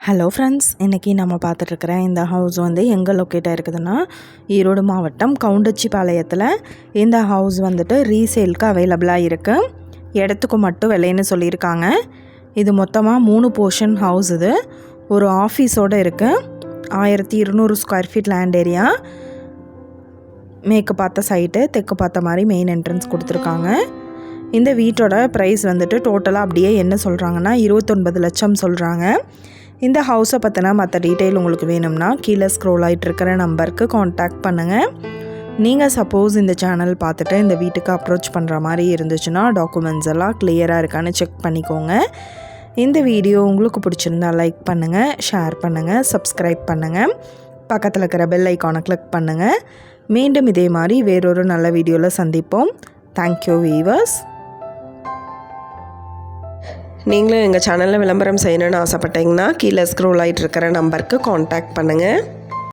Hello friends, இன்றைக்கி நம்ம பார்த்துட்ருக்குற இந்த ஹவுஸ் வந்து எங்கே லொக்கேட்டாக இருக்குதுன்னா ஈரோடு மாவட்டம் கவுண்டச்சிபாளையத்தில் இந்த ஹவுஸ் வந்துட்டு ரீசேலுக்கு அவைலபிளாக இருக்குது. இடத்துக்கு மட்டும் விலைன்னு சொல்லியிருக்காங்க. இது மொத்தமாக 3 போர்ஷன் ஹவுஸ். இது ஒரு ஆஃபீஸோடு இருக்குது. 1200 ஸ்கொயர் ஃபீட் லேண்ட் ஏரியா. மேற்கு பார்த்த சைட்டு, தெற்கு பார்த்த மாதிரி மெயின் என்ட்ரன்ஸ் கொடுத்துருக்காங்க. இந்த வீட்டோட ப்ரைஸ் வந்துட்டு டோட்டலாக அப்படியே என்ன சொல்கிறாங்கன்னா 29 லட்சம் சொல்கிறாங்க. இந்த ஹவுஸை பற்றின மற்ற டீட்டெயில் உங்களுக்கு வேணும்னா கீழே ஸ்க்ரோல் ஆகிட்டு இருக்கிற நம்பருக்கு காண்டாக்ட் பண்ணுங்கள். நீங்கள் சப்போஸ் இந்த சேனல் பார்த்துட்டு இந்த வீட்டுக்கு அப்ரோச் பண்ணுற மாதிரி இருந்துச்சுன்னா டாக்குமெண்ட்ஸ் எல்லாம் கிளியராக இருக்கான்னு செக் பண்ணிக்கோங்க. இந்த வீடியோ உங்களுக்கு பிடிச்சிருந்தா லைக் பண்ணுங்கள், ஷேர் பண்ணுங்கள், சப்ஸ்கிரைப் பண்ணுங்கள், பக்கத்தில் இருக்கிற பெல் ஐக்கானை கிளிக் பண்ணுங்கள். மீண்டும் இதே மாதிரி வேறொரு நல்ல வீடியோவில் சந்திப்போம். Thank you viewers. நீங்களும் எங்கள் சேனலில் விளம்பரம் செய்யணுன்னு ஆசைப்பட்டீங்கன்னா கீழே ஸ்க்ரோல் ஆகிட்டு இருக்கிற நம்பருக்கு காண்டாக்ட் பண்ணுங்கள்.